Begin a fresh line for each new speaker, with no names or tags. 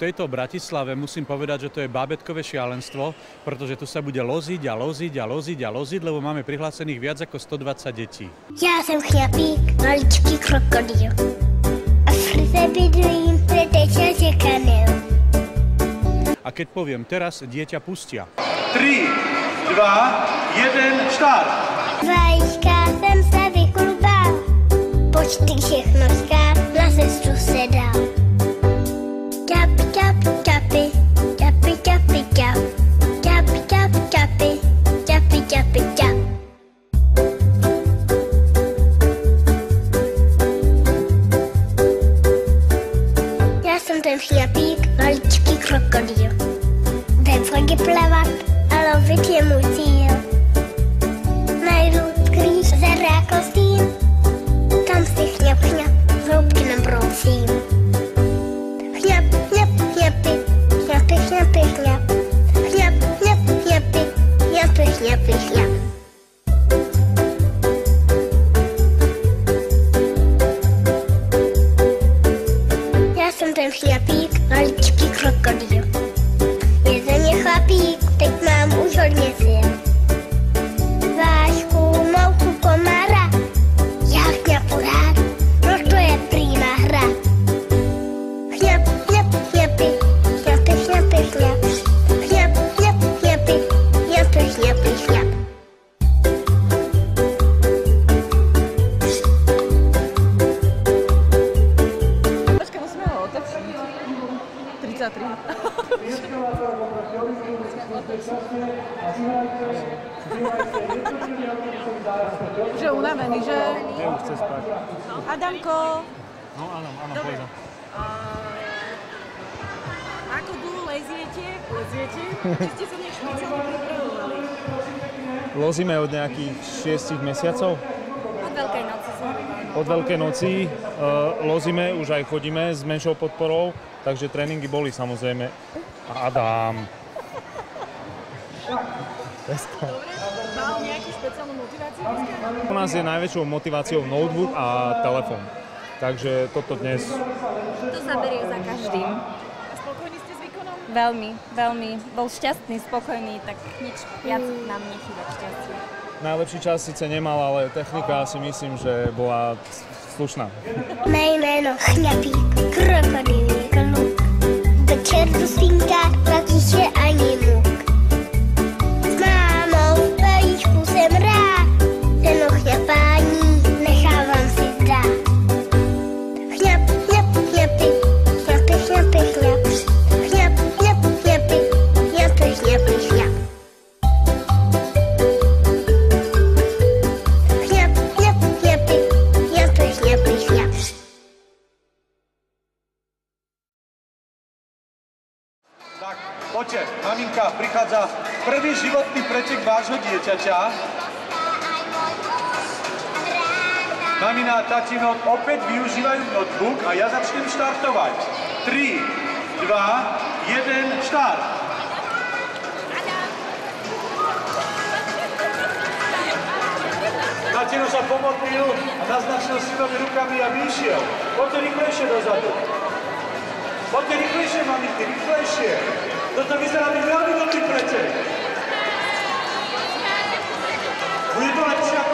tejto Bratislave musím povedať, že to je bábetkové šialenstvo, pretože tu sa bude loziť a loziť a loziť a loziť, lebo máme prihlásených viac ako 120 detí.
Já jsem chlapík, maličký krokodýl. A v Frize bydlím, preteče čekanil.
A keď poviem teraz, dieťa pustia.
3, 2, 1, štart!
Vajíčka jsem se vyklubal, počty všechno skáv, na cestu se dal. Čap, čap, čapy, čapy, čapy, čap. Čap, čap, čapy, čapy, čapy, čap. Já jsem ten chlapík, maličký krokodýl. Ve vodě plavat a lovit je můj cíl. Najdu skrýš zerá kostým, tam si chňap, chňap, hloubky nabrousím. Chňap, chňap, chňapy, chňapy, chňapy, chňap. Chňap, chňap, chňapy, chňapy, chňapy, chňap. Já jsem ten chlapík, maličký krokodýl. Je ze mě chlapík, teď mám už hodně sil. Vášku, mouku, komara, já chňapu rád, no to je prýma hra. Chňap, chňap, chňapy, chňapy, chňapy, chňap. Chňap, chňap, chňapy, chňapy, chňapy, chňap.
Počkej, musíme ho otočiť. 33. Že unavený, že?
Ja už chce spať.
Adamko,
No áno,
dobre.
povedz.
Ako dlho leziete? Či ste sa nejak špeciálne pripravovali?
Lozíme od nejakých 6 mesiacov.
Od Veľkej noci som.
Od Veľkej noci lozíme, už aj chodíme s menšou podporou, takže tréningy boli samozrejme. Adam.
Dobre, mal nejakú špeciálnu motiváciu dneska?
U nás je najväčšou motiváciou notebook a telefón. Takže toto dnes.
To sa berie za každým.
A spokojní ste s výkonom?
Veľmi, veľmi. Bol šťastný, spokojný, tak nič viac nám nechýba k šťastiu.
Najlepší čas síce nemal, ale technika si myslím, že bola slušná.
Mé jméno chňapík, krokodýl je kluk. Večer do spínka, platíše ani muk. S mámou vajíčku jsem rád, ten chňapání nechávám si zdát. Chňap, chňap, chňapy, chňapy, chňapy, chňap. Chňap, chňap, chňapy, chňapy, chňapy, chňap. Chňap, chňap, chňapy, chňapy, chňapy, chňap.
Tak, poďte, maminka, prichádza prvý životný pretek vášho dieťaťa. Mamina a tatino opäť využívajú notebook a ja začnem štartovať. 3, 2, 1, štart! Tatino sa pomodlil a naznačil synovi rukami a vyšiel. Poďte rýchlejšie dozadu. Poďte rýchlejšie, maminky, rýchlejšie. Toto vyzerá byť veľmi dobrý pretek. Bude to lepšie ako